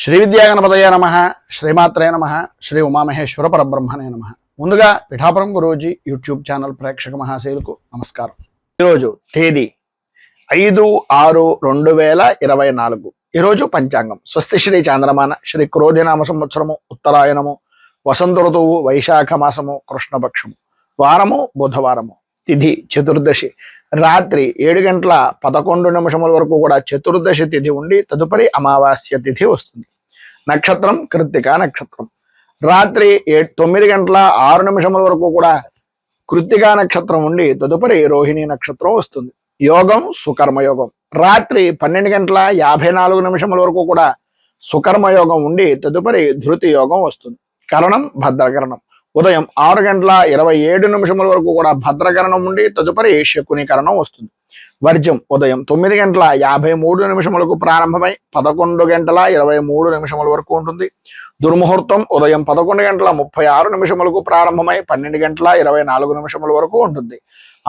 శ్రీ విద్యాగణపతయ నమ, శ్రీమాత్రే నమ, శ్రీ ఉమామహేశ్వర పరబ్రహ్మణే నమ. ముందుగా పిఠాపురం గురూజీ యూట్యూబ్ ఛానల్ ప్రేక్షక మహాశయులకు నమస్కారం. ఈరోజు తేదీ 5/6/2024. ఈరోజు పంచాంగం స్వస్తి శ్రీ చాంద్రమాన శ్రీ క్రోధినామ సంవత్సరము ఉత్తరాయణము వసంత ఋతువు వైశాఖ మాసము కృష్ణపక్షము వారము బుధవారము తిథి చతుర్దశి రాత్రి 7:11 వరకు కూడా చతుర్దశి తిథి ఉండి తదుపరి అమావాస్య తిథి వస్తుంది. నక్షత్రం కృత్తికా నక్షత్రం. రాత్రి 9:06 వరకు కూడా కృత్తికా నక్షత్రం ఉండి తదుపరి రోహిణి నక్షత్రం వస్తుంది. యోగం సుకర్మయోగం. రాత్రి 12:54 వరకు కూడా సుకర్మయోగం ఉండి తదుపరి ధృతి యోగం వస్తుంది. కరణం భద్రకరణం. ఉదయం 6:27 వరకు కూడా భద్రకరణం ఉండి తదుపరి శకుని కరణం వస్తుంది. వర్జ్యం ఉదయం 9:53 ప్రారంభమై 11:23 వరకు ఉంటుంది. దుర్ముహూర్తం ఉదయం 11:36 ప్రారంభమై 12:24 వరకు ఉంటుంది.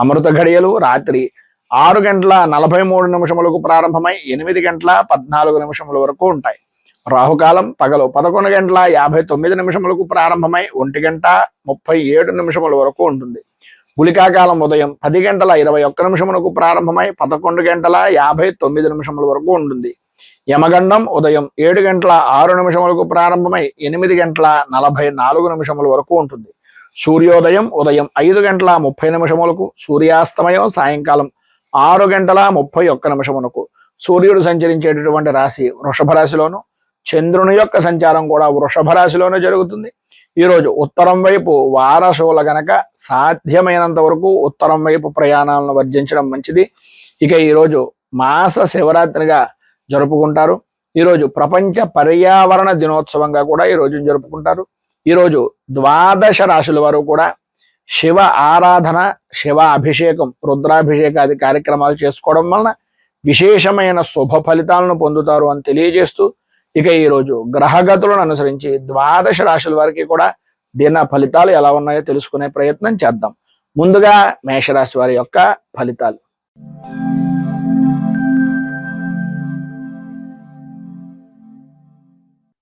అమృత ఘడియలు రాత్రి 6:43 ప్రారంభమై 8:14 వరకు ఉంటాయి. రాహుకాలం పగలు 11:59 ప్రారంభమై 1:37 వరకు ఉంటుంది. గుళికాకాలం ఉదయం 10:21 ప్రారంభమై 11:59 వరకు ఉంటుంది. యమగండం ఉదయం 7:06 ప్రారంభమై 8:44 వరకు ఉంటుంది. సూర్యోదయం ఉదయం 5:30 సూర్యాస్తమయం సాయంకాలం 6:31 సూర్యుడు సంచరించేటటువంటి రాశి వృషభ రాశిలోను, చంద్రుని యొక్క సంచారం కూడా వృషభ రాశిలోనే జరుగుతుంది. ఈరోజు ఉత్తరం వైపు వారసుల గనక సాధ్యమైనంత వరకు ఉత్తరం వైపు ప్రయాణాలను వర్జించడం మంచిది. ఇక ఈరోజు మాస శివరాత్రిగా జరుపుకుంటారు. ఈరోజు ప్రపంచ పర్యావరణ దినోత్సవంగా కూడా ఈరోజు జరుపుకుంటారు. ఈరోజు 12 రాశుల వారు కూడా శివ ఆరాధన, శివ అభిషేకం, రుద్రాభిషేకాది కార్యక్రమాలు చేసుకోవడం వలన విశేషమైన శుభ ఫలితాలను పొందుతారు అని తెలియజేస్తూ, ఇక ఈరోజు గ్రహగతులను అనుసరించి 12 రాశుల వారికి కూడా దిన ఫలితాలు ఎలా ఉన్నాయో తెలుసుకునే ప్రయత్నం చేద్దాం. ముందుగా మేషరాశి వారి యొక్క ఫలితాలు.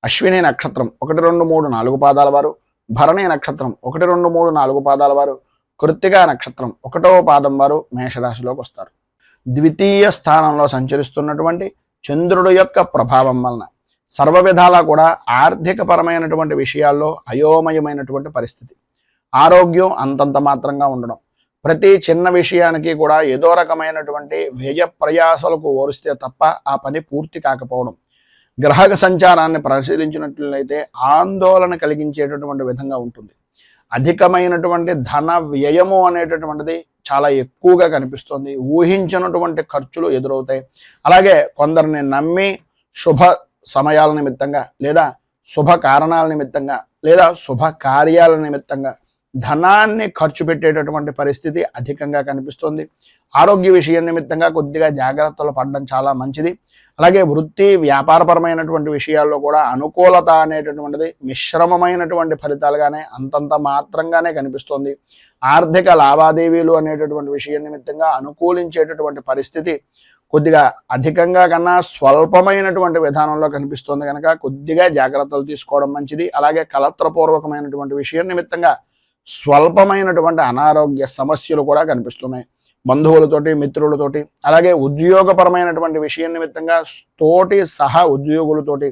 అశ్విని నక్షత్రం 1, 2, 3, 4 పాదాల వారు, భరణి నక్షత్రం 1, 2, 3, 4 పాదాల వారు, కృత్తికా నక్షత్రం 1వ పాదం వారు మేషరాశిలోకి వస్తారు. ద్వితీయ స్థానంలో సంచరిస్తున్నటువంటి చంద్రుడు యొక్క ప్రభావం వలన సర్వ విధాలా కూడా ఆర్థిక పరమైనటువంటి విషయాల్లో అయోమయమైనటువంటి పరిస్థితి. ఆరోగ్యం అంతంత మాత్రంగా ఉండడం, ప్రతి చిన్న విషయానికి కూడా ఏదో రకమైనటువంటి వ్యయ ప్రయాసాలకు ఓరిస్తే తప్ప ఆ పని పూర్తి కాకపోవడం, గ్రహ సంచారాన్ని పరిశీలించినట్లయితే ఆందోళన కలిగించేటటువంటి విధంగా ఉంటుంది. అధికమైనటువంటి ధన వ్యయము అనేటటువంటిది చాలా ఎక్కువగా కనిపిస్తుంది. ఊహించినటువంటి ఖర్చులు ఎదురవుతాయి. అలాగే కొందరిని నమ్మి శుభ సమయాల నిమిత్తంగా లేదా శుభ కారణాల నిమిత్తంగా లేదా శుభ కార్యాల నిమిత్తంగా ధనాన్ని ఖర్చు పెట్టేటటువంటి పరిస్థితి అధికంగా కనిపిస్తుంది. ఆరోగ్య విషయం నిమిత్తంగా కొద్దిగా జాగ్రత్తలు పడడం చాలా మంచిది. అలాగే వృత్తి వ్యాపారపరమైనటువంటి విషయాల్లో కూడా అనుకూలత అనేటటువంటిది మిశ్రమమైనటువంటి ఫలితాలుగానే అంతంత మాత్రంగానే కనిపిస్తుంది. ఆర్థిక లావాదేవీలు అనేటటువంటి విషయం నిమిత్తంగా అనుకూలించేటటువంటి పరిస్థితి కొద్దిగా అధికంగా కన్నా స్వల్పమైనటువంటి విధానంలో కనిపిస్తుంది కనుక కొద్దిగా జాగ్రత్తలు తీసుకోవడం మంచిది. అలాగే కలత్రపూర్వకమైనటువంటి విషయం నిమిత్తంగా స్వల్పమైనటువంటి అనారోగ్య సమస్యలు కూడా కనిపిస్తున్నాయి. బంధువులతోటి, మిత్రులతోటి, అలాగే ఉద్యోగపరమైనటువంటి విషయం నిమిత్తంగా తోటి సహా ఉద్యోగులతోటి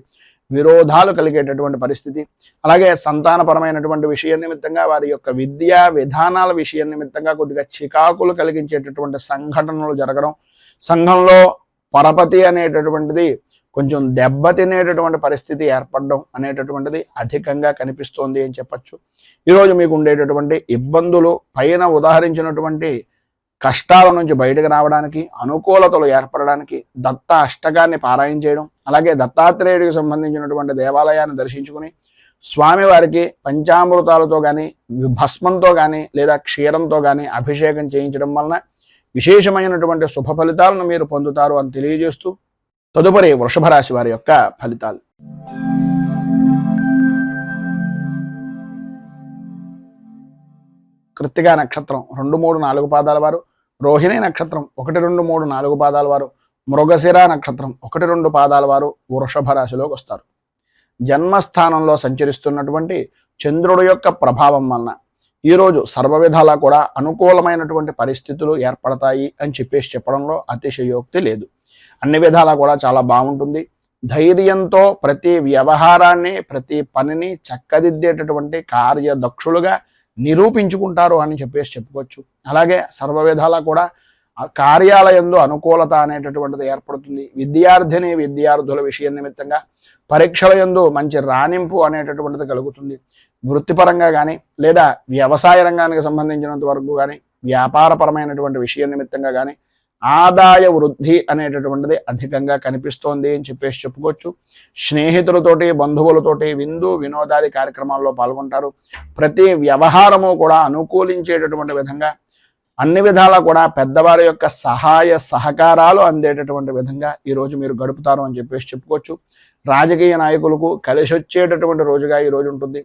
విరోధాలు కలిగేటటువంటి పరిస్థితి. అలాగే సంతానపరమైనటువంటి విషయం నిమిత్తంగా వారి యొక్క విద్యా విధానాల విషయం నిమిత్తంగా కొద్దిగా చికాకులు కలిగించేటటువంటి సంఘటనలు జరగడం, సంఘంలో పరపతి అనేటటువంటిది కొంచెం దెబ్బతినేటటువంటి పరిస్థితి ఏర్పడడం అనేటటువంటిది అధికంగా కనిపిస్తోంది అని చెప్పచ్చు. ఈరోజు మీకు ఉండేటటువంటి ఇబ్బందులు పైన ఉదాహరించినటువంటి కష్టాల నుంచి బయటకు రావడానికి, అనుకూలతలు ఏర్పడడానికి దత్త అష్టకాన్ని పారాయణ చేయడం, అలాగే దత్తాత్రేయుడికి సంబంధించినటువంటి దేవాలయాన్ని దర్శించుకుని స్వామివారికి పంచామృతాలతో కానీ భస్మంతో కానీ లేదా క్షీరంతో కానీ అభిషేకం చేయించడం వలన విశేషమైనటువంటి శుభ ఫలితాలను మీరు పొందుతారు అని తెలియజేస్తూ తదుపరి వృషభ రాశి వారి యొక్క ఫలితాలు. కృత్తికా నక్షత్రం 2, 3, 4 పాదాల వారు, రోహిణి నక్షత్రం 1, 2, 3, 4 పాదాల వారు, మృగశిర నక్షత్రం 1, 2 పాదాల వారు వృషభ రాశిలోకి వస్తారు. జన్మస్థానంలో సంచరిస్తున్నటువంటి చంద్రుడి యొక్క ప్రభావం వలన ఈరోజు సర్వవిధాలా కూడా అనుకూలమైనటువంటి పరిస్థితులు ఏర్పడతాయి అని చెప్పడంలో అతిశయోక్తి లేదు. అన్ని విధాలా కూడా చాలా బాగుంటుంది. ధైర్యంతో ప్రతి వ్యవహారాన్ని ప్రతి పనిని చక్కదిద్దేటటువంటి కార్యదక్షులుగా నిరూపించుకుంటారు అని చెప్పుకోవచ్చు. అలాగే సర్వవిధాలా కూడా కార్యాలయంలో అనుకూలత అనేటటువంటిది ఏర్పడుతుంది. విద్యార్థుల విషయం నిమిత్తంగా పరీక్షల యందు మంచి రాణింపు అనేటటువంటిది కలుగుతుంది. వృత్తిపరంగా కానీ లేదా వ్యవసాయ రంగానికి సంబంధించినంత వరకు కానీ వ్యాపారపరమైనటువంటి విషయం నిమిత్తంగా కానీ ఆదాయ వృద్ధి అనేటటువంటిది అధికంగా కనిపిస్తోంది అని చెప్పుకోవచ్చు. స్నేహితులతోటి బంధువులతోటి విందు వినోదాది కార్యక్రమాల్లో పాల్గొంటారు. ప్రతి వ్యవహారము కూడా అనుకూలించేటటువంటి విధంగా అన్ని విధాలా కూడా పెద్దవారి యొక్క సహాయ సహకారాలు అందేటటువంటి విధంగా ఈరోజు మీరు గడుపుతారు అని చెప్పుకోవచ్చు. రాజకీయ నాయకులకు కలిసి వచ్చేటటువంటి రోజుగా ఈరోజు ఉంటుంది.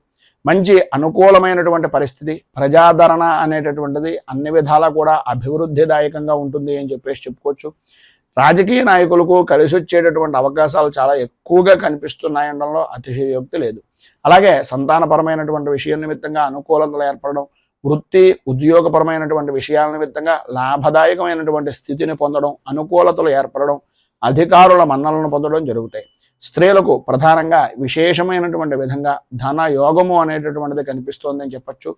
మంచి అనుకూలమైనటువంటి పరిస్థితి, ప్రజాదరణ అనేటటువంటిది అన్ని విధాలా కూడా అభివృద్ధిదాయకంగా ఉంటుంది అని చెప్పుకోవచ్చు. రాజకీయ నాయకులకు కలిసి వచ్చేటటువంటి అవకాశాలు చాలా ఎక్కువగా కనిపిస్తున్నాయనడంలో అతిశయోక్తి లేదు. అలాగే సంతానపరమైనటువంటి విషయం నిమిత్తంగా అనుకూలతలు ఏర్పడడం, వృత్తి ఉద్యోగపరమైనటువంటి విషయాల నిమిత్తంగా లాభదాయకమైనటువంటి స్థితిని పొందడం, అనుకూలతలు ఏర్పడడం, అధికారుల మన్నలను పొందడం జరుగుతాయి. స్త్రీలకు ప్రధానంగా విశేషమైనటువంటి విధంగా ధన యోగము అనేటటువంటిది కనిపిస్తోందని చెప్పచ్చు.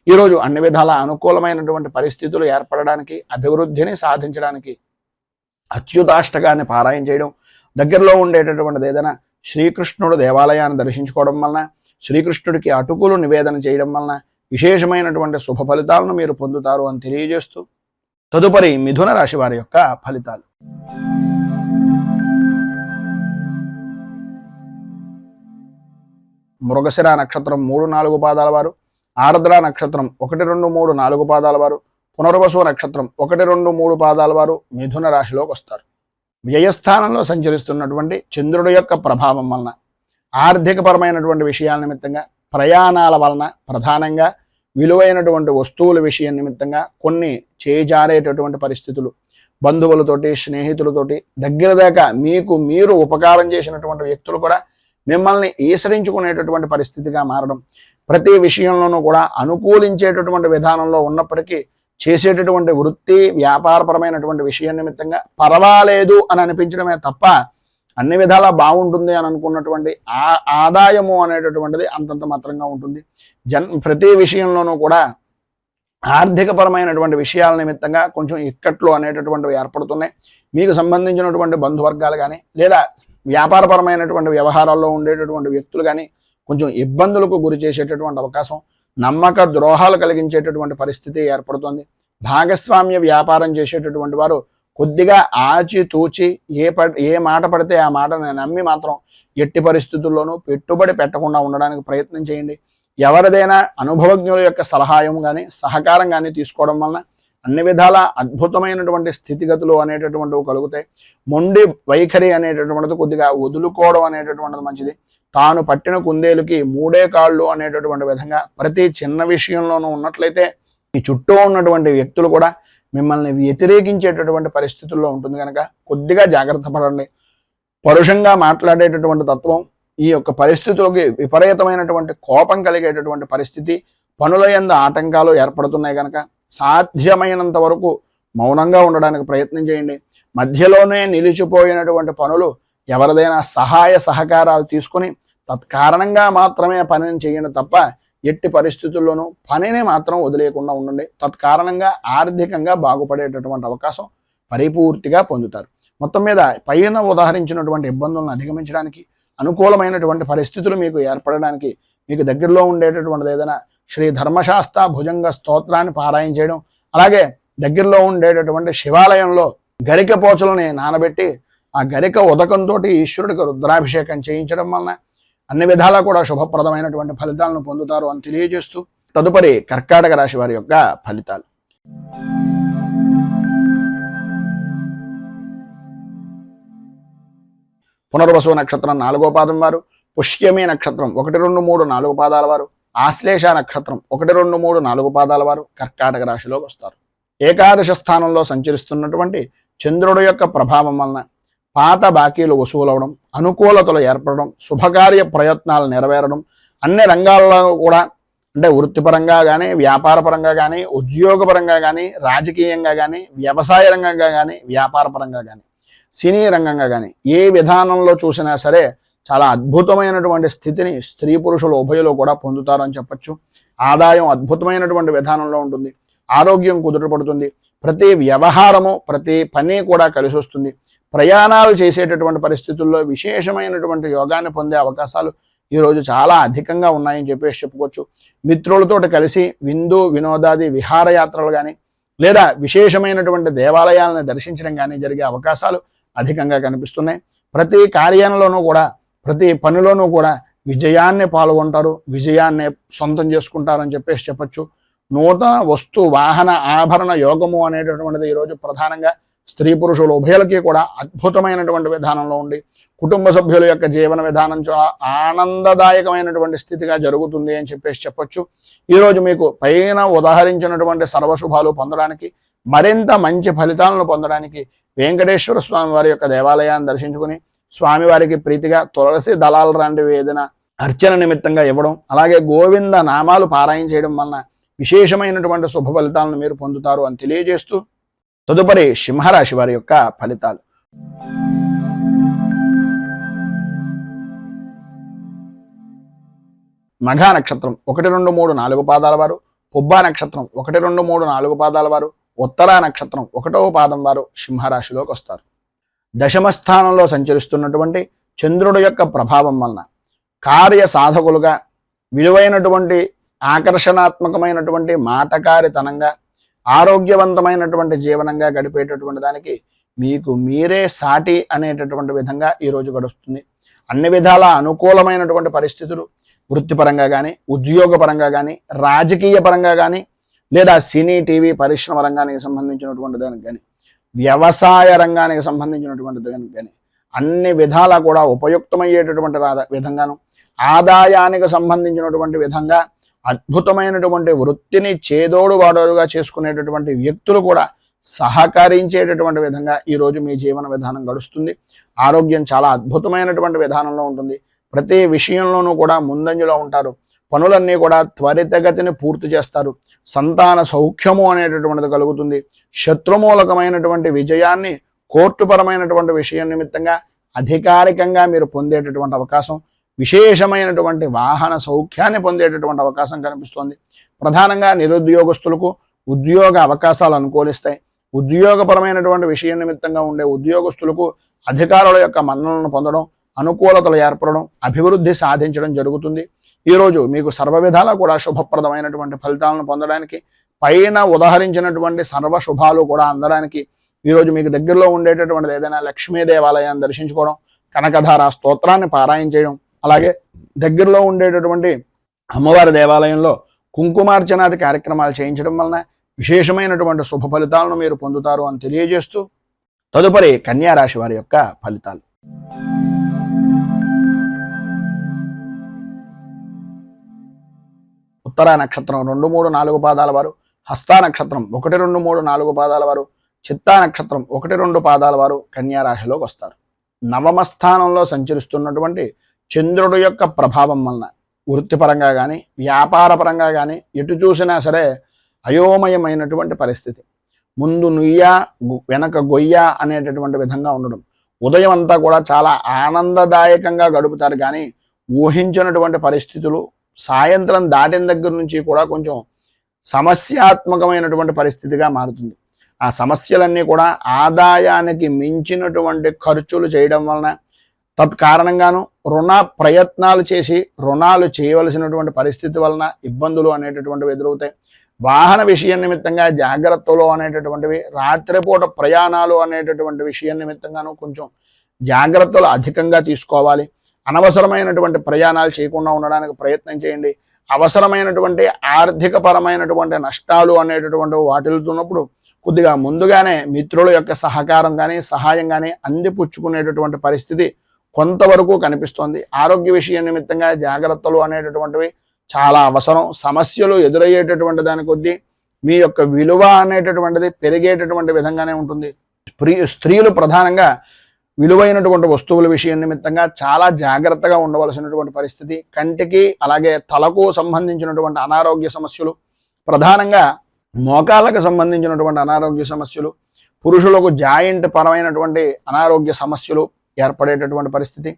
ఈరోజు అన్ని విధాల అనుకూలమైనటువంటి పరిస్థితులు ఏర్పడడానికి, అభివృద్ధిని సాధించడానికి అచ్యుతాష్టకాన్ని పారాయణ చేయడం, దగ్గరలో ఉండేటటువంటిది ఏదైనా శ్రీకృష్ణుడు దేవాలయాన్ని దర్శించుకోవడం వలన, శ్రీకృష్ణుడికి అటుకులు నివేదన చేయడం వలన విశేషమైనటువంటి శుభ ఫలితాలను మీరు పొందుతారు అని తెలియజేస్తూ తదుపరి మిథున రాశి వారి యొక్క ఫలితాలు. మృగశిర నక్షత్రం 3-4 పాదాల వారు, ఆర్ద్ర నక్షత్రం 1, 2, 3, 4 పాదాల వారు, పునర్వసు నక్షత్రం 1, 2, 3 పాదాల వారు మిథున రాశిలోకి వస్తారు. వ్యయస్థానంలో సంచరిస్తున్నటువంటి చంద్రుడి యొక్క ప్రభావం వలన ఆర్థికపరమైనటువంటి విషయాల నిమిత్తంగా, ప్రయాణాల వలన, ప్రధానంగా విలువైనటువంటి వస్తువుల విషయం నిమిత్తంగా కొన్ని చేజారేటటువంటి పరిస్థితులు, బంధువులతోటి స్నేహితులతోటి దగ్గర దాకా మీకు మీరు ఉపకారం చేసినటువంటి వ్యక్తులు కూడా మిమ్మల్ని ఈసరించుకునేటటువంటి పరిస్థితిగా మారడం, ప్రతి విషయంలోనూ కూడా అనుకూలించేటటువంటి విధానంలో ఉన్నప్పటికీ చేసేటటువంటి వృత్తి వ్యాపారపరమైనటువంటి విషయం నిమిత్తంగా పర్వాలేదు అని అనిపించడమే తప్ప అన్ని విధాలా బాగుంటుంది అని అనుకున్నటువంటి ఆదాయము అనేటటువంటిది అంతంత మాత్రంగా ఉంటుంది. ప్రతి విషయంలోనూ కూడా ఆర్థికపరమైనటువంటి విషయాల నిమిత్తంగా కొంచెం ఇక్కట్లు అనేటటువంటివి ఏర్పడుతున్నాయి. మీకు సంబంధించినటువంటి బంధువర్గాలు కానీ లేదా వ్యాపారపరమైనటువంటి వ్యవహారాల్లో ఉండేటటువంటి వ్యక్తులు కానీ కొంచెం ఇబ్బందులకు గురి చేసేటటువంటి అవకాశం, నమ్మక ద్రోహాలు కలిగించేటటువంటి పరిస్థితి ఏర్పడుతుంది. భాగస్వామ్య వ్యాపారం చేసేటటువంటి వారు కొద్దిగా ఆచితూచి ఏ మాట పడితే ఆ మాటను నమ్మి మాత్రం ఎట్టి పరిస్థితుల్లోనూ పెట్టుబడి పెట్టకుండా ఉండడానికి ప్రయత్నం చేయండి. ఎవరిదైనా అనుభవజ్ఞుల యొక్క సలహాయం కానీ సహకారం కానీ తీసుకోవడం వలన అన్ని విధాల అద్భుతమైనటువంటి స్థితిగతులు అనేటటువంటివి కలుగుతాయి. మొండి వైఖరి అనేటటువంటిది కొద్దిగా వదులుకోవడం అనేటటువంటిది మంచిది. తాను పట్టిన కుందేలుకి 3 కాళ్ళు అనేటటువంటి విధంగా ప్రతి చిన్న విషయంలోనూ ఉన్నట్లయితే ఈ చుట్టూ ఉన్నటువంటి వ్యక్తులు కూడా మిమ్మల్ని వ్యతిరేకించేటటువంటి పరిస్థితుల్లో ఉంటుంది కనుక కొద్దిగా జాగ్రత్త పడండి. పరుషంగా మాట్లాడేటటువంటి తత్వం, ఈ యొక్క పరిస్థితులకి విపరీతమైనటువంటి కోపం కలిగేటటువంటి పరిస్థితి, పనుల యందు ఆటంకాలు ఏర్పడుతున్నాయి కనుక సాధ్యమైనంత వరకు మౌనంగా ఉండడానికి ప్రయత్నం చేయండి. మధ్యలోనే నిలిచిపోయినటువంటి పనులు ఎవరిదైనా సహాయ సహకారాలు తీసుకుని తత్కారణంగా మాత్రమే పనిని చేయండి తప్ప ఎట్టి పరిస్థితుల్లోనూ పనిని మాత్రం వదిలేయకుండా ఉండండి. తత్కారణంగా ఆర్థికంగా బాగుపడేటటువంటి అవకాశం పరిపూర్తిగా పొందుతారు. మొత్తం మీద పైన ఉదాహరించినటువంటి ఇబ్బందులను అధిగమించడానికి, అనుకూలమైనటువంటి పరిస్థితులు మీకు ఏర్పడడానికి మీకు దగ్గరలో ఉండేటటువంటిది ఏదైనా శ్రీ ధర్మశాస్త్ర భుజంగ స్తోత్రాన్ని పారాయణ చేయడం, అలాగే దగ్గరలో ఉండేటటువంటి శివాలయంలో గరిక పోచలని నానబెట్టి ఆ గరిక ఉదకంతో ఈశ్వరుడికి రుద్రాభిషేకం చేయించడం వలన అన్ని విధాలా కూడా శుభప్రదమైనటువంటి ఫలితాలను పొందుతారు అని తెలియజేస్తూ తదుపరి కర్కాటక రాశి వారి యొక్క ఫలితాలు. పునర్వసు నక్షత్రం 4వ పాదం వారు, పుష్యమి నక్షత్రం 1, 2, 3, 4 పాదాల వారు, ఆశ్లేష నక్షత్రం 1, 2, 3, 4 పాదాల వారు కర్కాటక రాశిలోకి వస్తారు. ఏకాదశ స్థానంలో సంచరిస్తున్నటువంటి చంద్రుడు యొక్క ప్రభావం వలన పాత బాకీలు వసూలవడం, అనుకూలతలు ఏర్పడడం, శుభకార్య ప్రయత్నాలు నెరవేరడం, అన్ని రంగాల్లో కూడా అంటే వృత్తిపరంగా కానీ, వ్యాపారపరంగా కానీ, ఉద్యోగపరంగా కానీ, రాజకీయంగా కానీ, వ్యవసాయ రంగంగా కానీ, వ్యాపారపరంగా కానీ, సినీ రంగంగా కానీ ఏ విధానంలో చూసినా సరే చాలా అద్భుతమైనటువంటి స్థితిని స్త్రీ పురుషులు ఉభయలు కూడా పొందుతారని చెప్పచ్చు. ఆదాయం అద్భుతమైనటువంటి విధానంలో ఉంటుంది. ఆరోగ్యం కుదుటపడుతుంది. ప్రతి వ్యవహారము, ప్రతి పని కూడా కలిసి వస్తుంది. ప్రయాణాలు చేసేటటువంటి పరిస్థితుల్లో విశేషమైనటువంటి యోగాన్ని పొందే అవకాశాలు ఈరోజు చాలా అధికంగా ఉన్నాయని చెప్పేసి చెప్పుకోవచ్చు. మిత్రులతోటి కలిసి విందు వినోదాది విహారయాత్రలు కానీ లేదా విశేషమైనటువంటి దేవాలయాలను దర్శించడం కానీ జరిగే అవకాశాలు అధికంగా కనిపిస్తున్నాయి. ప్రతి కార్యంలోనూ కూడా, ప్రతి పనిలోనూ కూడా విజయాన్ని పాల్గొంటారు, విజయాన్ని సొంతం చేసుకుంటారని చెప్పేసి చెప్పచ్చు. నూతన వస్తు వాహన ఆభరణ యోగము అనేటటువంటిది ఈరోజు ప్రధానంగా స్త్రీ పురుషులు ఉభయలకి కూడా అద్భుతమైనటువంటి విధానంలో ఉండి కుటుంబ సభ్యుల యొక్క జీవన విధానం చాలా ఆనందదాయకమైనటువంటి స్థితిగా జరుగుతుంది అని చెప్పేసి చెప్పొచ్చు. ఈరోజు మీకు పైన ఉదాహరించినటువంటి సర్వశుభాలు పొందడానికి, మరింత మంచి ఫలితాలను పొందడానికి వెంకటేశ్వర స్వామి వారి యొక్క దేవాలయాన్ని దర్శించుకుని స్వామివారికి ప్రీతిగా తులసి దళాలు లాంటివి ఏదైనా అర్చన నిమిత్తంగా ఇవ్వడం, అలాగే గోవింద నామాలు పారాయణ చేయడం వలన విశేషమైనటువంటి శుభ ఫలితాలను మీరు పొందుతారు అని తెలియజేస్తూ తదుపరి సింహరాశి వారి యొక్క ఫలితాలు. మఘా నక్షత్రం 1, 2, 3, 4 పాదాల వారు, పుబ్బా నక్షత్రం 1, 2, 3, 4 పాదాల వారు, ఉత్తరా నక్షత్రం 1వ పాదం వారు సింహరాశిలోకి వస్తారు. దశమ స్థానంలో సంచరిస్తున్నటువంటి చంద్రుడి యొక్క ప్రభావం వలన కార్య సాధకులుగా, విలువైనటువంటి ఆకర్షణాత్మకమైనటువంటి మాటకారితనంగా, ఆరోగ్యవంతమైనటువంటి జీవనంగా గడిపేటటువంటి దానికి మీకు మీరే సాటి అనేటటువంటి విధంగా ఈరోజు గడుస్తుంది. అన్ని విధాల అనుకూలమైనటువంటి పరిస్థితులు వృత్తిపరంగా కానీ, ఉద్యోగపరంగా కానీ, రాజకీయ పరంగా కానీ, లేదా సినీ టీవీ పరిశ్రమ రంగానికి సంబంధించినటువంటి దానికి కానీ, వ్యవసాయ రంగానికి సంబంధించినటువంటి దానికి కానీ అన్ని విధాలా కూడా ఉపయుక్తమయ్యేటటువంటి విధంగాను, ఆదాయానికి సంబంధించినటువంటి విధంగా అద్భుతమైనటువంటి వృత్తిని చేదోడు వాడోడుగా చేసుకునేటటువంటి వ్యక్తులు కూడా సహకరించేటటువంటి విధంగా ఈరోజు మీ జీవన విధానం గడుస్తుంది. ఆరోగ్యం చాలా అద్భుతమైనటువంటి విధానంలో ఉంటుంది. ప్రతి విషయంలోనూ కూడా ముందంజలో ఉంటారు. పనులన్నీ కూడా త్వరితగతిని పూర్తి చేస్తారు. సంతాన సౌఖ్యము అనేటటువంటిది కలుగుతుంది. శత్రుమూలకమైనటువంటి విజయాన్ని కోర్టుపరమైనటువంటి విషయం నిమిత్తంగా అధికారికంగా మీరు పొందేటటువంటి అవకాశం, విశేషమైనటువంటి వాహన సౌఖ్యాన్ని పొందేటటువంటి అవకాశం కనిపిస్తోంది. ప్రధానంగా నిరుద్యోగస్తులకు ఉద్యోగ అవకాశాలు అనుకూలిస్తాయి. ఉద్యోగపరమైనటువంటి విషయం నిమిత్తంగా ఉండే ఉద్యోగస్తులకు అధికారుల యొక్క మన్ననలను పొందడం, అనుకూలతలు ఏర్పడడం, అభివృద్ధి సాధించడం జరుగుతుంది. ఈరోజు మీకు సర్వ విధాలా కూడా శుభప్రదమైనటువంటి ఫలితాలను పొందడానికి, పైన ఉదాహరించినటువంటి సర్వ శుభాలు కూడా అందడానికి ఈరోజు మీకు దగ్గరలో ఉండేటటువంటిది ఏదైనా లక్ష్మీ దేవాలయాన్ని దర్శించుకోవడం, కనకధార స్తోత్రాన్ని పారాయణ చేయడం, అలాగే దగ్గరలో ఉండేటటువంటి అమ్మవారి దేవాలయంలో కుంకుమార్చనాది కార్యక్రమాలు చేయించడం వలన విశేషమైనటువంటి శుభ ఫలితాలను మీరు పొందుతారు అని తెలియజేస్తూ తదుపరి కన్యా రాశి వారి యొక్క ఫలితాలు. ఉత్తరా నక్షత్రం 2, 3, 4 పాదాల వారు, హస్తా నక్షత్రం 1, 2, 3, 4 పాదాల వారు, చిత్తా నక్షత్రం 1, 2 పాదాల వారు కన్యా రాశిలోకి వస్తారు. నవమ స్థానంలో సంచరిస్తున్నటువంటి చంద్రుడు యొక్క ప్రభావం వలన వృత్తిపరంగా కానీ, వ్యాపారపరంగా కానీ ఎటు చూసినా సరే అయోమయమైనటువంటి పరిస్థితి. ముందు నుయ్య వెనక గొయ్య అనేటటువంటి విధంగా ఉండడం. ఉదయం అంతా కూడా చాలా ఆనందదాయకంగా గడుపుతారు, కానీ ఊహించినటువంటి పరిస్థితులు సాయంత్రం దాటిన దగ్గర నుంచి కూడా కొంచెం సమస్యాత్మకమైనటువంటి పరిస్థితిగా మారుతుంది. ఆ సమస్యలన్నీ కూడా ఆదాయానికి మించినటువంటి ఖర్చులు చేయడం వలన, తత్కారణంగాను రుణ ప్రయత్నాలు చేసి రుణాలు చేయవలసినటువంటి పరిస్థితి వలన ఇబ్బందులు అనేటటువంటివి ఎదురవుతాయి. వాహన విషయం నిమిత్తంగా జాగ్రత్తలు అనేటటువంటివి, రాత్రిపూట ప్రయాణాలు అనేటటువంటి విషయం నిమిత్తంగాను కొంచెం జాగ్రత్తలు అధికంగా తీసుకోవాలి. అనవసరమైనటువంటి ప్రయాణాలు చేయకుండా ఉండడానికి ప్రయత్నం చేయండి. అవసరమైనటువంటి ఆర్థిక పరమైనటువంటి నష్టాలు అనేటటువంటి వాటిల్తున్నప్పుడు కొద్దిగా ముందుగానే మిత్రుల యొక్క సహకారం కానీ, సహాయం కానీ అందిపుచ్చుకునేటటువంటి పరిస్థితి కొంతవరకు కనిపిస్తోంది. ఆరోగ్య విషయం నిమిత్తంగా జాగ్రత్తలు అనేటటువంటివి చాలా అవసరం. సమస్యలు ఎదురయ్యేటటువంటి దాని కొద్దీ మీ యొక్క విలువ అనేటటువంటిది పెరిగేటటువంటి విధంగానే ఉంటుంది. స్త్రీలు ప్రధానంగా విలువైనటువంటి వస్తువుల విషయం నిమిత్తంగా చాలా జాగ్రత్తగా ఉండవలసినటువంటి పరిస్థితి. కంటికి అలాగే తలకు సంబంధించినటువంటి అనారోగ్య సమస్యలు, ప్రధానంగా మోకాళ్ళకు సంబంధించినటువంటి అనారోగ్య సమస్యలు, పురుషులకు జాయింట్ పరమైనటువంటి అనారోగ్య సమస్యలు ఏర్పడేటటువంటి పరిస్థితి.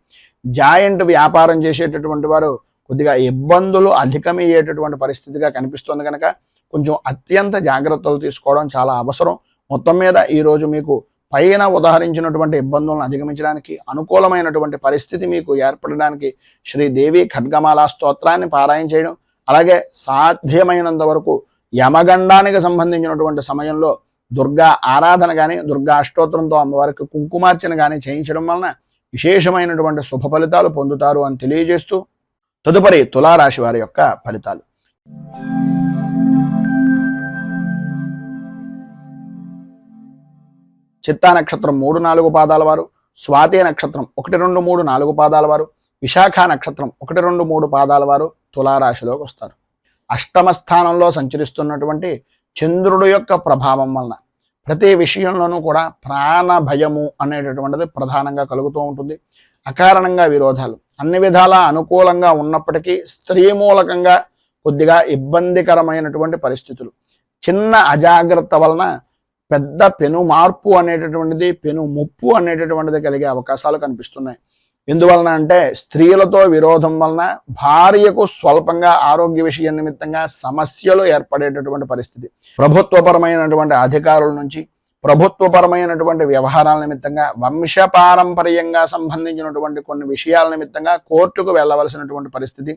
జాయింట్ వ్యాపారం చేసేటటువంటి వారు కొద్దిగా ఇబ్బందులు అధికమయ్యేటటువంటి పరిస్థితిగా కనిపిస్తుంది కనుక కొంచెం అత్యంత జాగ్రత్తలు తీసుకోవడం చాలా అవసరం. మొత్తం మీద ఈరోజు మీకు పైన ఉదాహరించినటువంటి ఇబ్బందులను అధిగమించడానికి అనుకూలమైనటువంటి పరిస్థితి మీకు ఏర్పడడానికి శ్రీదేవి ఖడ్గమాలా స్తోత్రాన్ని పారాయణ చేయడం, అలాగే సాధ్యమైనంత వరకు యమగండానికి సంబంధించినటువంటి సమయంలో దుర్గా ఆరాధన కానీ దుర్గా అష్టోత్తరంతో అమ్మవారికి కుంకుమార్చన కానీ చేయించడం వలన విశేషమైనటువంటి శుభ ఫలితాలు పొందుతారు అని తెలియజేస్తూ తదుపరి తులారాశి వారి యొక్క ఫలితాలు. చిత్తా నక్షత్రం 3-4 పాదాల వారు, స్వాతి నక్షత్రం 1, 2, 3, 4 పాదాల వారు, విశాఖ నక్షత్రం 1, 2, 3 పాదాల వారు తులారాశిలోకి వస్తారు. అష్టమ స్థానంలో సంచరిస్తున్నటువంటి చంద్రుడు యొక్క ప్రభావం వలన ప్రతి విషయంలోనూ కూడా ప్రాణ భయము అనేటటువంటిది ప్రధానంగా కలుగుతూ ఉంటుంది. అకారణంగా విరోధాలు, అన్ని విధాలా అనుకూలంగా ఉన్నప్పటికీ స్త్రీ మూలకంగా కొద్దిగా ఇబ్బందికరమైనటువంటి పరిస్థితులు, చిన్న అజాగ్రత్త వలన పెద్ద పెను మార్పు అనేటటువంటిది, పెను ముప్పు అనేటటువంటిది కలిగే అవకాశాలు కనిపిస్తున్నాయి. ఎందువలన అంటే స్త్రీలతో విరోధం వలన భార్యకు స్వల్పంగా ఆరోగ్య విషయం నిమిత్తంగా సమస్యలు ఏర్పడేటటువంటి పరిస్థితి. ప్రభుత్వపరమైనటువంటి అధికారుల నుంచి, ప్రభుత్వపరమైనటువంటి వ్యవహారాల నిమిత్తంగా, వంశపారంపర్యంగా సంబంధించినటువంటి కొన్ని విషయాల నిమిత్తంగా కోర్టుకు వెళ్ళవలసినటువంటి పరిస్థితి,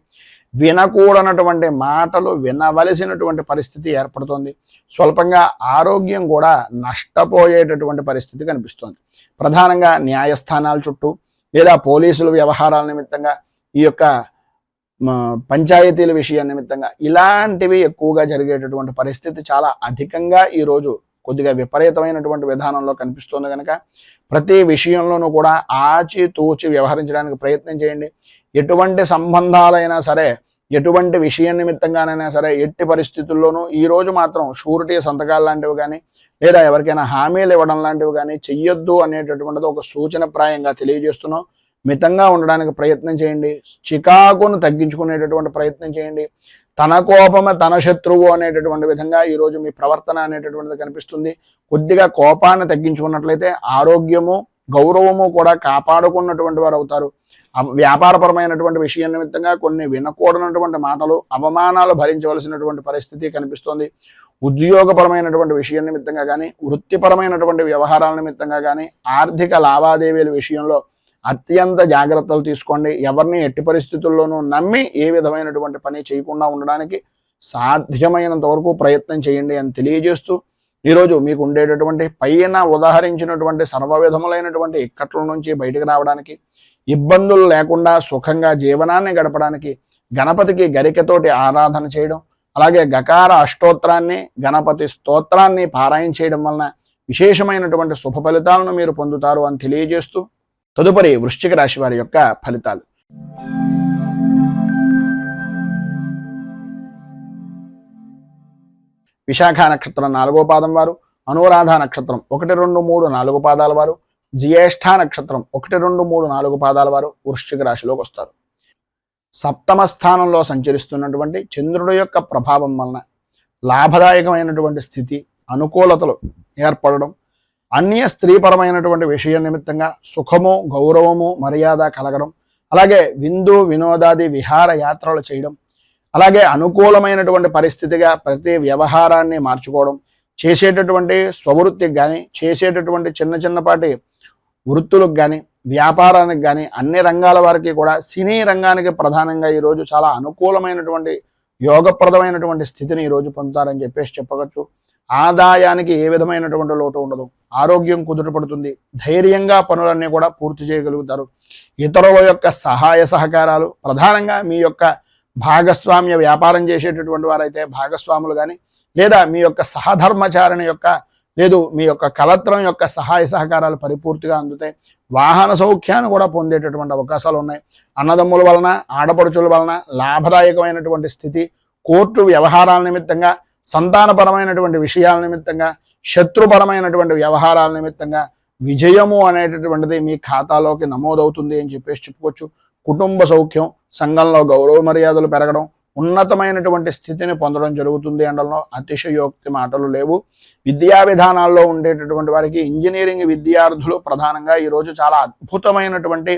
వినకూడనటువంటి మాటలు వినవలసినటువంటి పరిస్థితి ఏర్పడుతోంది. స్వల్పంగా ఆరోగ్యం కూడా నష్టపోయేటటువంటి పరిస్థితి కనిపిస్తోంది. ప్రధానంగా న్యాయస్థానాల చుట్టూ లేదా పోలీసుల వ్యవహారాల నిమిత్తంగా, ఈ యొక్క పంచాయతీల విషయం నిమిత్తంగా ఇలాంటివి ఎక్కువగా జరిగేటటువంటి పరిస్థితి చాలా అధికంగా ఈరోజు కొద్దిగా విపరీతమైనటువంటి విధానంలో కనిపిస్తుంది కనుక ప్రతి విషయంలోనూ కూడా ఆచితూచి వ్యవహరించడానికి ప్రయత్నం చేయండి. ఎటువంటి సంబంధాలైనా సరే, ఎటువంటి విషయం నిమిత్తంగానైనా సరే, ఎట్టి పరిస్థితుల్లోనూ ఈరోజు మాత్రం షూరిటీ సంతకాలు లాంటివి కానీ లేదా ఎవరికైనా హామీలు ఇవ్వడం లాంటివి కానీ చెయ్యొద్దు అనేటటువంటిది ఒక సూచనప్రాయంగా తెలియజేస్తున్నాం. మితంగా ఉండడానికి ప్రయత్నం చేయండి. చికాకును తగ్గించుకునేటటువంటి ప్రయత్నం చేయండి. తన కోపమే తన శత్రువు అనేటటువంటి విధంగా ఈరోజు మీ ప్రవర్తన అనేటటువంటిది కనిపిస్తుంది. కొద్దిగా కోపాన్ని తగ్గించుకున్నట్లయితే ఆరోగ్యము గౌరవము కూడా కాపాడుకున్నటువంటి వారు అవుతారు. వ్యాపారపరమైనటువంటి విషయం నిమిత్తంగా కొన్ని వినకూడనటువంటి మాటలు, అవమానాలు భరించవలసినటువంటి పరిస్థితి కనిపిస్తోంది. ఉద్యోగపరమైనటువంటి విషయం నిమిత్తంగా కానీ, వృత్తిపరమైనటువంటి వ్యవహారాల నిమిత్తంగా కానీ, ఆర్థిక లావాదేవీల విషయంలో అత్యంత జాగ్రత్తలు తీసుకోండి. ఎవరిని ఎట్టి పరిస్థితుల్లోనూ నమ్మి ఏ విధమైనటువంటి పని చేయకుండా ఉండడానికి సాధ్యమైనంత వరకు ప్రయత్నం చేయండి అని తెలియజేస్తూ ఈరోజు మీకు ఉండేటటువంటి పైన ఉదాహరించినటువంటి సర్వ విధములైనటువంటి ఇక్కట్ల నుంచి బయటకు రావడానికి, ఇబ్బందులు లేకుండా సుఖంగా జీవనాన్ని గడపడానికి గణపతికి గరికతోటి ఆరాధన చేయడం, అలాగే గకార అష్టోత్తరాన్ని, గణపతి స్తోత్రాన్ని పారాయణ చేయడం వలన విశేషమైనటువంటి శుభ ఫలితాలను మీరు పొందుతారు అని తెలియజేస్తూ తదుపరి వృశ్చిక రాశి వారి యొక్క ఫలితాలు. విశాఖ నక్షత్రం 4వ పాదం వారు, అనురాధ నక్షత్రం 1, 2, 3, 4 పాదాల వారు, జ్యేష్ఠ నక్షత్రం 1, 2, 3, 4 పాదాల వారు వృశ్చిక రాశిలోకి వస్తారు. సప్తమ స్థానంలో సంచరిస్తున్నటువంటి చంద్రుడి యొక్క ప్రభావం వలన లాభదాయకమైనటువంటి స్థితి, అనుకూలతలు ఏర్పడడం, అన్య స్త్రీపరమైనటువంటి విషయం నిమిత్తంగా సుఖము, గౌరవము, మర్యాద కలగడం, అలాగే విందు వినోదాది విహార యాత్రలు చేయడం, అలాగే అనుకూలమైనటువంటి పరిస్థితిగా ప్రతి వ్యవహారాన్ని మార్చుకోవడం, చేసేటటువంటి స్వవృత్తికి కానీ, చేసేటటువంటి చిన్నపాటి వృత్తులకు కానీ, వ్యాపారానికి కానీ, అన్ని రంగాల వారికి కూడా, సినీ రంగానికి ప్రధానంగా ఈరోజు చాలా అనుకూలమైనటువంటి యోగప్రదమైనటువంటి స్థితిని ఈరోజు పొందుతారని చెప్పవచ్చు. ఆదాయానికి ఏ విధమైనటువంటి లోటు ఉండదు. ఆరోగ్యం కుదుటపడుతుంది. ధైర్యంగా పనులన్నీ కూడా పూర్తి చేయగలుగుతారు. ఇతరుల యొక్క సహాయ సహకారాలు, ప్రధానంగా మీ యొక్క భాగస్వామ్య వ్యాపారం చేసేటటువంటి వారైతే భాగస్వాములు కానీ, లేదా మీ యొక్క సహధర్మచారిణి యొక్క, లేదు మీ యొక్క కలత్రం యొక్క సహాయ సహకారాలు పరిపూర్తిగా అందుతాయి. వాహన సౌఖ్యాన్ని కూడా పొందేటటువంటి అవకాశాలు ఉన్నాయి. అన్నదమ్ముల వలన, ఆడపడుచుల వలన లాభదాయకమైనటువంటి స్థితి, కోర్టు వ్యవహారాల నిమిత్తంగా, సంతానపరమైనటువంటి విషయాల నిమిత్తంగా, శత్రుపరమైనటువంటి వ్యవహారాల నిమిత్తంగా విజయము అనేటటువంటిది మీ ఖాతాలోకి నమోదవుతుంది అని చెప్పేసి చెప్పుకోవచ్చు. కుటుంబ సౌఖ్యం, సంఘంలో గౌరవ మర్యాదలు పెరగడం, ఉన్నతమైనటువంటి స్థితిని పొందడం జరుగుతుంది అనడంలో అతిశయోక్తి మాటలు లేవు. విద్యా విధానాల్లో ఉండేటటువంటి వారికి, ఇంజనీరింగ్ విద్యార్థులు ప్రధానంగా ఈరోజు చాలా అద్భుతమైనటువంటి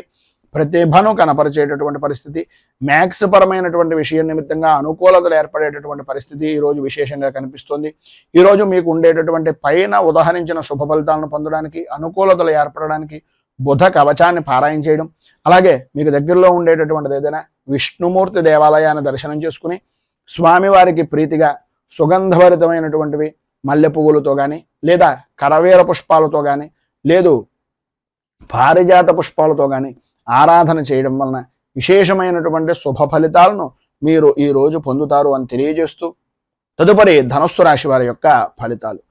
ప్రతిభను కనపరిచేటటువంటి పరిస్థితి, మ్యాథ్స్ పరమైనటువంటి విషయం నిమిత్తంగా అనుకూలతలు ఏర్పడేటటువంటి పరిస్థితి ఈరోజు విశేషంగా కనిపిస్తుంది. ఈరోజు మీకు ఉండేటటువంటి పైన ఉదహరించిన శుభ ఫలితాలను పొందడానికి, అనుకూలతలు ఏర్పడడానికి బుధ కవచాన్ని పారాయణ చేయడం, అలాగే మీకు దగ్గరలో ఉండేటటువంటిది ఏదైనా విష్ణుమూర్తి దేవాలయాన్ని దర్శనం చేసుకుని స్వామివారికి ప్రీతిగా సుగంధభరితమైనటువంటివి మల్లె పువ్వులతో కానీ, లేదా కరవేర పుష్పాలతో కానీ, లేదు పారిజాత పుష్పాలతో కానీ ఆరాధన చేయడం వలన విశేషమైనటువంటి శుభ ఫలితాలను మీరు ఈరోజు పొందుతారు అని తెలియజేస్తూ, తదుపరి ధనుస్సు రాశి వారి యొక్క ఫలితాలు.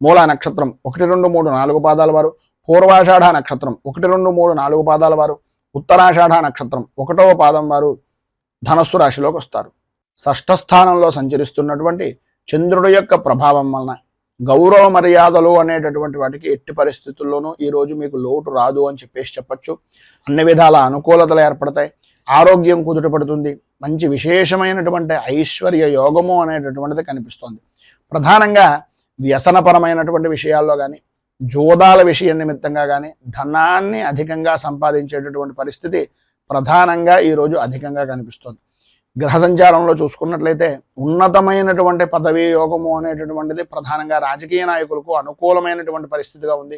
మూలా నక్షత్రం 1, 2, 3, 4 పాదాల వారు, పూర్వాషాఢ నక్షత్రం 1, 2, 3, 4 పాదాల వారు, ఉత్తరాషాఢ నక్షత్రం 1వ పాదం వారు ధనస్సు రాశిలోకి వస్తారు. షష్ఠ స్థానంలో సంచరిస్తున్నటువంటి చంద్రుడి యొక్క ప్రభావం వలన గౌరవ మర్యాదలు అనేటటువంటి వాటికి ఎట్టి పరిస్థితుల్లోనూ ఈరోజు మీకు లోటు రాదు అని చెప్పేసి చెప్పచ్చు. అన్ని విధాల అనుకూలతలు ఏర్పడతాయి. ఆరోగ్యం కుదుటపడుతుంది. మంచి విశేషమైనటువంటి ఐశ్వర్య యోగము అనేటటువంటిది కనిపిస్తోంది. ప్రధానంగా వ్యసనపరమైనటువంటి విషయాల్లో కానీ, జోదాల విషయం నిమిత్తంగా కానీ ధనాన్ని అధికంగా సంపాదించేటటువంటి పరిస్థితి ప్రధానంగా ఈరోజు అధికంగా కనిపిస్తోంది. గ్రహ సంచారంలో చూసుకున్నట్లయితే ఉన్నతమైనటువంటి పదవీ యోగము అనేటటువంటిది ప్రధానంగా రాజకీయ నాయకులకు అనుకూలమైనటువంటి పరిస్థితిగా ఉంది.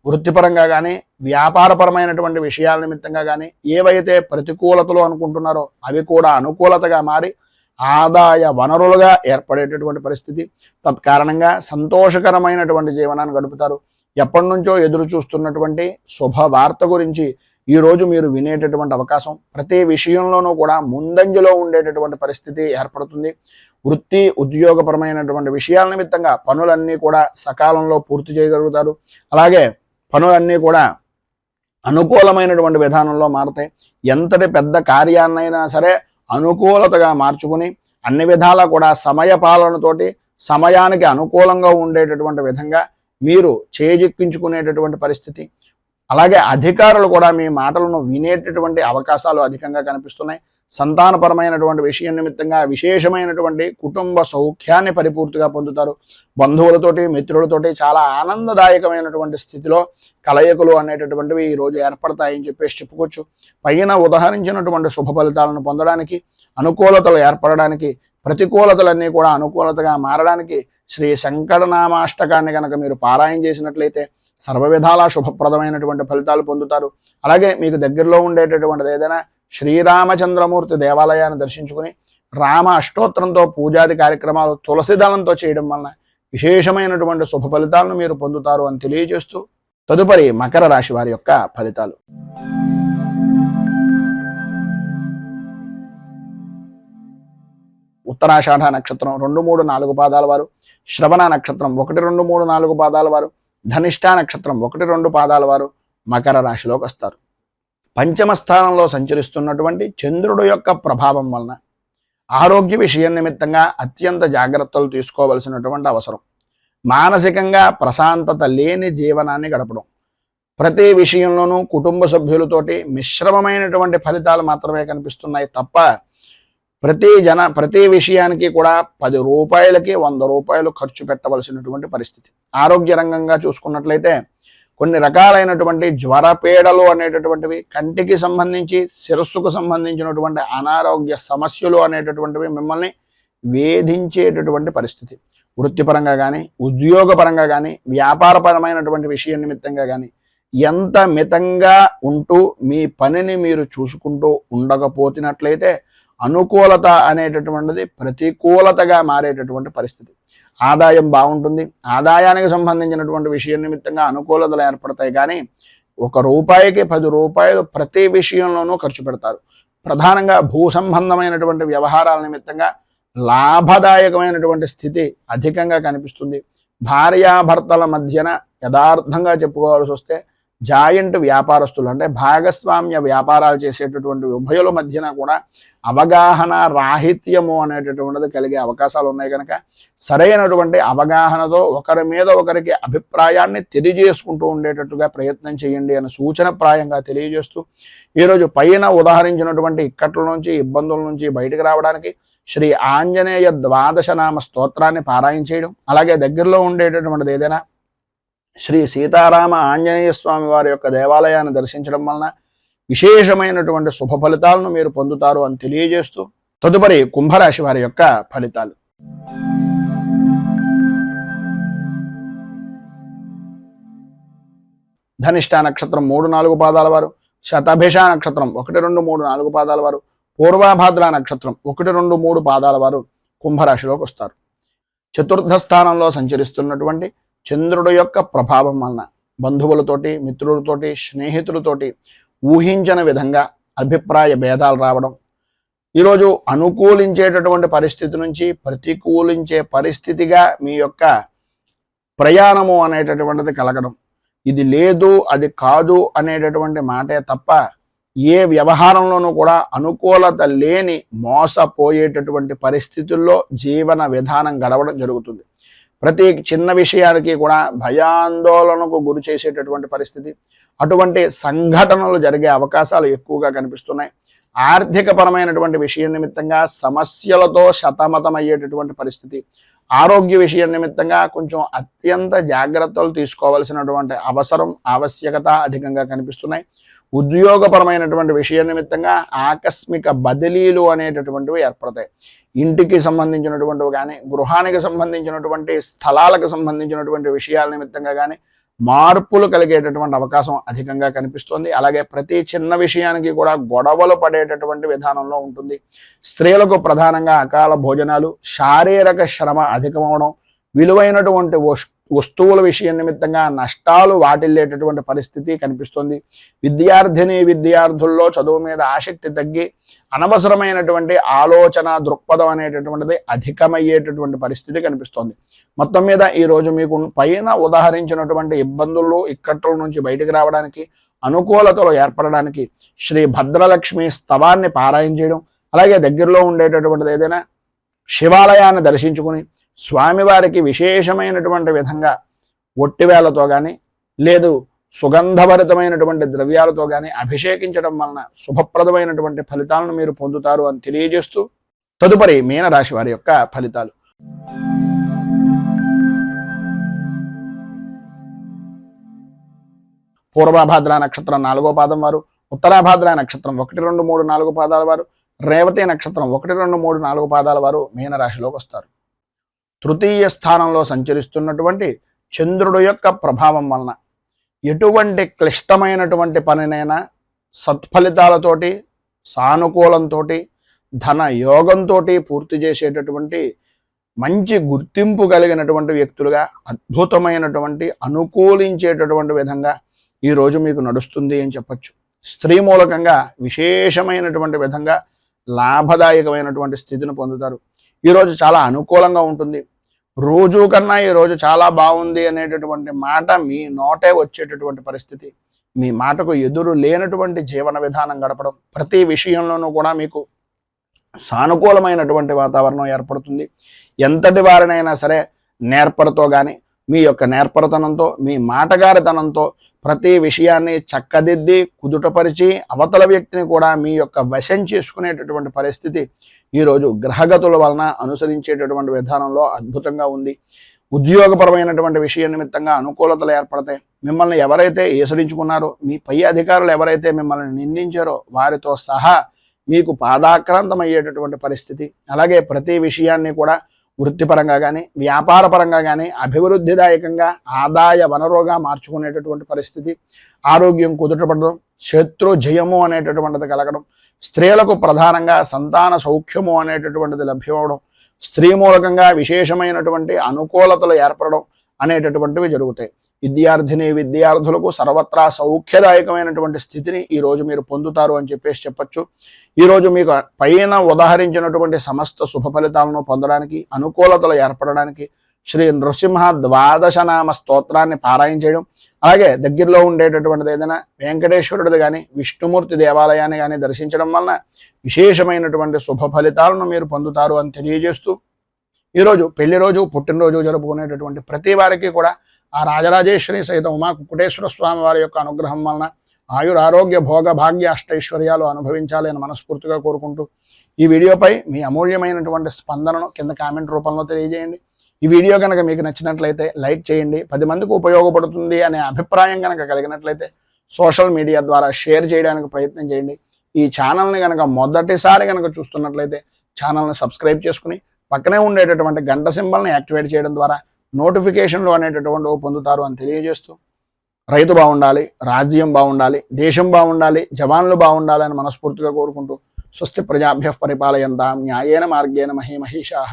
వృత్తిపరంగా కానీ, వ్యాపారపరమైనటువంటి విషయాల నిమిత్తంగా కానీ ఏవైతే ప్రతికూలతలు అనుకుంటున్నారో అవి కూడా అనుకూలతగా మారి ఆదాయ వనరులుగా ఏర్పడేటటువంటి పరిస్థితి. తత్కారణంగా సంతోషకరమైనటువంటి జీవనాన్ని గడుపుతారు. ఎప్పటి నుంచో ఎదురు చూస్తున్నటువంటి శుభవార్త గురించి ఈరోజు మీరు వినేటటువంటి అవకాశం, ప్రతి విషయంలోనూ కూడా ముందంజలో ఉండేటటువంటి పరిస్థితి ఏర్పడుతుంది. వృత్తి ఉద్యోగపరమైనటువంటి విషయాల నిమిత్తంగా పనులన్నీ కూడా సకాలంలో పూర్తి చేయగలుగుతారు. అలాగే పనులన్నీ కూడా అనుకూలమైనటువంటి విధానంలో మారుతాయి. ఎంతటి పెద్ద కార్యాన్నైనా సరే అనుకూలతగా మార్చుకుని అన్ని విధాలా కూడా సమయ పాలనతోటి సమయానికి అనుకూలంగా ఉండేటటువంటి విధంగా మీరు చేజిక్కించుకునేటటువంటి పరిస్థితి. అలాగే అధికారులు కూడా మీ మాటలను వినేటటువంటి అవకాశాలు అధికంగా కనిపిస్తున్నాయి. సంతానపరమైనటువంటి విషయం నిమిత్తంగా విశేషమైనటువంటి కుటుంబ సౌఖ్యాన్ని పరిపూర్తిగా పొందుతారు. బంధువులతోటి, మిత్రులతోటి చాలా ఆనందదాయకమైనటువంటి స్థితిలో కలయికలు అనేటటువంటివి ఈరోజు ఏర్పడతాయని చెప్పేసి చెప్పుకోవచ్చు. పైన ఉదహరించినటువంటి శుభ ఫలితాలను పొందడానికి, అనుకూలతలు ఏర్పడడానికి, ప్రతికూలతలన్నీ కూడా అనుకూలతగా మారడానికి శ్రీ శంకరనామాష్టకాన్ని కనుక మీరు పారాయణ చేసినట్లయితే సర్వ విధాలా శుభప్రదమైనటువంటి ఫలితాలు పొందుతారు. అలాగే మీకు దగ్గరలో ఉండేటటువంటిది ఏదైనా శ్రీరామచంద్రమూర్తి దేవాలయాన్ని దర్శించుకుని రామ అష్టోత్తరంతో పూజాది కార్యక్రమాలు తులసి దళంతో చేయడం వలన విశేషమైనటువంటి శుభ ఫలితాలను మీరు పొందుతారు అని తెలియజేస్తూ, తదుపరి మకర రాశి వారి యొక్క ఫలితాలు. ఉత్తరాషాఢ నక్షత్రం 2, 3, 4 పాదాల వారు, శ్రవణ నక్షత్రం 1, 2, 3, 4 పాదాల వారు, ధనిష్ఠా నక్షత్రం 1, 2 పాదాల వారు మకర రాశిలోకి వస్తారు. పంచమ స్థానంలో సంచరిస్తున్నటువంటి చంద్రుడు యొక్క ప్రభావం వలన ఆరోగ్య విషయం నిమిత్తంగా అత్యంత జాగ్రత్తలు తీసుకోవలసినటువంటి అవసరం. మానసికంగా ప్రశాంతత లేని జీవనాన్ని గడపడం, ప్రతి విషయంలోనూ కుటుంబ సభ్యులతోటి మిశ్రమమైనటువంటి ఫలితాలు మాత్రమే కనిపిస్తున్నాయి తప్ప ప్రతి విషయానికి కూడా 10 రూపాయలకి 100 రూపాయలు ఖర్చు పెట్టవలసినటువంటి పరిస్థితి. ఆరోగ్య రంగంగా చూసుకున్నట్లయితే కొన్ని రకాలైనటువంటి జ్వరపీడలు అనేటటువంటివి, కంటికి సంబంధించి శిరస్సుకు సంబంధించినటువంటి అనారోగ్య సమస్యలు అనేటటువంటివి మిమ్మల్ని వేధించేటటువంటి పరిస్థితి. వృత్తిపరంగా కానీ, ఉద్యోగపరంగా కానీ, వ్యాపారపరమైనటువంటి విషయం నిమిత్తంగా కానీ ఎంత మితంగా ఉంటూ మీ పనిని మీరు చూసుకుంటూ ఉండకపోతున్నట్లయితే అనుకూలత అనేటటువంటిది ప్రతికూలతగా మారేటటువంటి పరిస్థితి. ఆదాయం బాగుంటుంది. ఆదాయానికి సంబంధించినటువంటి విషయం నిమిత్తంగా అనుకూలతలు ఏర్పడతాయి. కానీ 1 రూపాయికి 10 రూపాయలు ప్రతి విషయంలోనూ ఖర్చు పెడతారు. ప్రధానంగా భూ సంబంధమైనటువంటి వ్యవహారాల నిమిత్తంగా లాభదాయకమైనటువంటి స్థితి అధికంగా కనిపిస్తుంది. భార్యాభర్తల మధ్యన యథార్థంగా చెప్పుకోవాల్సి వస్తే జాయింట్ వ్యాపారస్తులు అంటే భాగస్వామ్య వ్యాపారాలు చేసేటటువంటి ఉభయుల మధ్యన కూడా అవగాహన రాహిత్యము అనేటటువంటిది కలిగే అవకాశాలు ఉన్నాయి కనుక సరైనటువంటి అవగాహనతో ఒకరి మీద ఒకరికి అభిప్రాయాన్ని తెలియజేసుకుంటూ ఉండేటట్టుగా ప్రయత్నం చేయండి అని సూచనప్రాయంగా తెలియజేస్తూ ఈరోజు పైన ఉదాహరించినటువంటి ఇక్కట్ల నుంచి ఇబ్బందుల నుంచి బయటకు రావడానికి శ్రీ ఆంజనేయ ద్వాదశనామ స్తోత్రాన్ని పారాయణ చేయడం, అలాగే దగ్గరలో ఉండేటటువంటిది ఏదైనా శ్రీ సీతారామ ఆంజనేయ స్వామి వారి యొక్క దేవాలయాన్ని దర్శించడం వలన విశేషమైనటువంటి శుభ ఫలితాలను మీరు పొందుతారు అని తెలియజేస్తూ తదుపరి కుంభరాశి వారి యొక్క ఫలితాలు. ధనిష్ట నక్షత్రం 3-4 పాదాల వారు, శతభిష నక్షత్రం 1, 2, 3, 4 పాదాల వారు, పూర్వభాద్ర నక్షత్రం 1, 2, 3 పాదాల వారు కుంభరాశిలోకి వస్తారు. చతుర్థ స్థానంలో సంచరిస్తున్నటువంటి చంద్రుడు యొక్క ప్రభావం వలన బంధువులతోటి, మిత్రులతోటి, స్నేహితులతోటి ఊహించిన విధంగా అభిప్రాయ భేదాలు రావడం, ఈరోజు అనుకూలించేటటువంటి పరిస్థితి నుంచి ప్రతికూలించే పరిస్థితిగా మీ యొక్క ప్రయాణము అనేటటువంటిది కలగడం, ఇది లేదు అది కాదు అనేటటువంటి మాటే తప్ప ఏ వ్యవహారంలోనూ కూడా అనుకూలత లేని మోసపోయేటటువంటి పరిస్థితుల్లో జీవన విధానం గడవడం జరుగుతుంది. ప్రతి చిన్న విషయానికి కూడా భయాందోళనకు గురి చేసేటటువంటి పరిస్థితి, అటువంటి సంఘటనలు జరిగే అవకాశాలు ఎక్కువగా కనిపిస్తున్నాయి. ఆర్థికపరమైనటువంటి విషయం నిమిత్తంగా సమస్యలతో సతమతమయ్యేటటువంటి పరిస్థితి, ఆరోగ్య విషయం నిమిత్తంగా కొంచెం అత్యంత జాగ్రత్తలు తీసుకోవాల్సినటువంటి అవసరం ఆవశ్యకత అధికంగా కనిపిస్తున్నాయి. ఉద్యోగపరమైనటువంటి విషయం నిమిత్తంగా ఆకస్మిక బదిలీలు అనేటటువంటివి ఏర్పడతాయి. ఇంటికి సంబంధించినటువంటివి కానీ, గృహానికి సంబంధించినటువంటి స్థలాలకు సంబంధించినటువంటి విషయాల నిమిత్తంగా కానీ మార్పులు కలిగేటటువంటి అవకాశం అధికంగా కనిపిస్తుంది. అలాగే ప్రతి చిన్న విషయానికి కూడా గొడవలు పడేటటువంటి విధానంలో ఉంటుంది. స్త్రీలకు ప్రధానంగా అకాల భోజనాలు, శారీరక శ్రమ అధికమవడం, విలువైనటువంటి వస్తువుల విషయం నిమిత్తంగా నష్టాలు వాటిల్లేటటువంటి పరిస్థితి కనిపిస్తుంది. విద్యార్థుల్లో చదువు మీద ఆసక్తి తగ్గి అనవసరమైనటువంటి ఆలోచన దృక్పథం అనేటటువంటిది అధికమయ్యేటటువంటి పరిస్థితి కనిపిస్తోంది. మొత్తం మీద ఈరోజు మీకు పైన ఉదాహరించినటువంటి ఇబ్బందులు ఇక్కట్ల నుంచి బయటకు రావడానికి, అనుకూలతలు ఏర్పడడానికి శ్రీ భద్రలక్ష్మి స్తవాన్ని పారాయణ చేయడం, అలాగే దగ్గరలో ఉండేటటువంటిది ఏదైనా శివాలయాన్ని దర్శించుకుని స్వామివారికి విశేషమైనటువంటి విధంగా ఒట్టివేలతో కానీ లేదు సుగంధభరితమైనటువంటి ద్రవ్యాలతో కానీ అభిషేకించడం వలన శుభప్రదమైనటువంటి ఫలితాలను మీరు పొందుతారు అని తెలియజేస్తూ తదుపరి మీనరాశి వారి యొక్క ఫలితాలు. పూర్వభాద్ర నక్షత్రం 4వ పాదం వారు, ఉత్తరాభాద్ర నక్షత్రం 1, 2, 3, 4 పాదాల వారు, రేవతి నక్షత్రం 1, 2, 3, 4 పాదాల వారు మీనరాశిలోకి వస్తారు. తృతీయ స్థానంలో సంచరిస్తున్నటువంటి చంద్రుడు యొక్క ప్రభావం వలన ఎటువంటి క్లిష్టమైనటువంటి పనినైనా సత్ఫలితాలతోటి, సానుకూలంతో, ధన యోగంతో పూర్తి చేసేటటువంటి మంచి గుర్తింపు కలిగినటువంటి వ్యక్తులుగా అద్భుతమైనటువంటి అనుకూలించేటటువంటి విధంగా ఈరోజు మీకు నడుస్తుంది అని చెప్పచ్చు. స్త్రీ మూలకంగా విశేషమైనటువంటి విధంగా లాభదాయకమైనటువంటి స్థితిని పొందుతారు. ఈరోజు చాలా అనుకూలంగా ఉంటుంది. రోజు కన్నా ఈరోజు చాలా బాగుంది అనేటటువంటి మాట మీ నోటే వచ్చేటటువంటి పరిస్థితి, మీ మాటకు ఎదురు లేనటువంటి జీవన విధానం గడపడం, ప్రతి విషయంలోనూ కూడా మీకు సానుకూలమైనటువంటి వాతావరణం ఏర్పడుతుంది. ఎంతటి వారినైనా సరే నేర్పరతో కానీ, మీ యొక్క నేర్పరతనంతో, మీ మాటగారితనంతో ప్రతి విషయాన్ని చక్కదిద్ది కుదుటపరిచి అవతల వ్యక్తిని కూడా మీ యొక్క వశం చేసుకునేటటువంటి పరిస్థితి ఈరోజు గ్రహగతుల వలన అనుసరించేటటువంటి విధానంలో అద్భుతంగా ఉంది. ఉద్యోగపరమైనటువంటి విషయం నిమిత్తంగా అనుకూలతలు ఏర్పడతాయి. మిమ్మల్ని ఎవరైతే ఏసరించుకున్నారో, మీ పై అధికారులు ఎవరైతే మిమ్మల్ని నిందించారో వారితో సహా మీకు పాదాక్రాంతమయ్యేటటువంటి పరిస్థితి. అలాగే ప్రతి విషయాన్ని కూడా వృత్తిపరంగా కానీ, వ్యాపారపరంగా కానీ అభివృద్ధిదాయకంగా ఆదాయ వనరుగా మార్చుకునేటటువంటి పరిస్థితి. ఆరోగ్యం కుదుటపడడం, శత్రు జయము అనేటటువంటిది కలగడం, స్త్రీలకు ప్రధానంగా సంతాన సౌఖ్యము అనేటటువంటిది లభ్యమవడం, స్త్రీ మూలకంగా విశేషమైనటువంటి అనుకూలతలు ఏర్పడడం అనేటటువంటివి జరుగుతాయి. విద్యార్థులకు సర్వత్రా సౌఖ్యదాయకమైనటువంటి స్థితిని ఈరోజు మీరు పొందుతారు అని చెప్పచ్చు. ఈరోజు మీకు పైన ఉదాహరించినటువంటి సమస్త శుభ ఫలితాలను పొందడానికి, అనుకూలతలు ఏర్పడడానికి శ్రీ నృసింహ ద్వాదశ నామ స్తోత్రాన్ని పారాయణ చేయడం, అలాగే దగ్గరలో ఉండేటటువంటిది ఏదైనా వెంకటేశ్వరుడిది కానీ విష్ణుమూర్తి దేవాలయాన్ని కానీ దర్శించడం వలన విశేషమైనటువంటి శుభ ఫలితాలను మీరు పొందుతారు అని తెలియజేస్తూ, ఈరోజు పెళ్లి రోజు పుట్టినరోజు జరుపుకునేటటువంటి ప్రతి వారికి కూడా ఆ రాజరాజేశ్వరి సహిత ఉమా కుక్కుటేశ్వర స్వామి వారి యొక్క అనుగ్రహం వలన ఆయురారోగ్య భోగ భాగ్య అష్టైశ్వర్యాలు అనుభవించాలి అని మనస్ఫూర్తిగా కోరుకుంటూ, ఈ వీడియోపై మీ అమూల్యమైనటువంటి స్పందనను కింద కామెంట్ రూపంలో తెలియజేయండి. ఈ వీడియో కనుక మీకు నచ్చినట్లయితే లైక్ చేయండి. 10 మందికి ఉపయోగపడుతుంది అనే అభిప్రాయం కనుక కలిగినట్లయితే సోషల్ మీడియా ద్వారా షేర్ చేయడానికి ప్రయత్నం చేయండి. ఈ ఛానల్ని కనుక మొదటిసారి కనుక చూస్తున్నట్లయితే ఛానల్ని సబ్స్క్రైబ్ చేసుకుని పక్కనే ఉండేటటువంటి గంట సింబల్ని యాక్టివేట్ చేయడం ద్వారా నోటిఫికేషన్లు అనేటటువంటి పొందుతారు అని తెలియజేస్తూ, రైతు బాగుండాలి, రాజ్యం బాగుండాలి, దేశం బాగుండాలి, జవాన్లు బాగుండాలి అని మనస్ఫూర్తిగా కోరుకుంటూ, స్వస్తి ప్రజాభ్య పరిపాలయంతాం న్యాయేన మార్గేణ మహీమహీషాః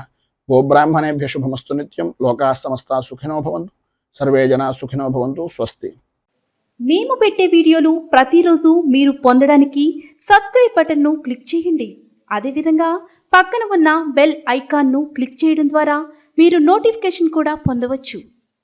గోబ్రాహ్మణేభ్య శుభమస్తు నిత్యం. లోకాః సమస్తా సుఖినో భవంతు, సర్వే జనా సుఖినో భవంతు. స్వస్తి. మేము పెట్టే వీడియోలు ప్రతిరోజు మీరు పొందడానికి సబ్స్క్రైబ్ బటన్ను క్లిక్ చేయండి. అదేవిధంగా పక్కన ఉన్న బెల్ ఐకాన్ను క్లిక్ చేయడం ద్వారా మీరు నోటిఫికేషన్ కూడా పొందవచ్చు.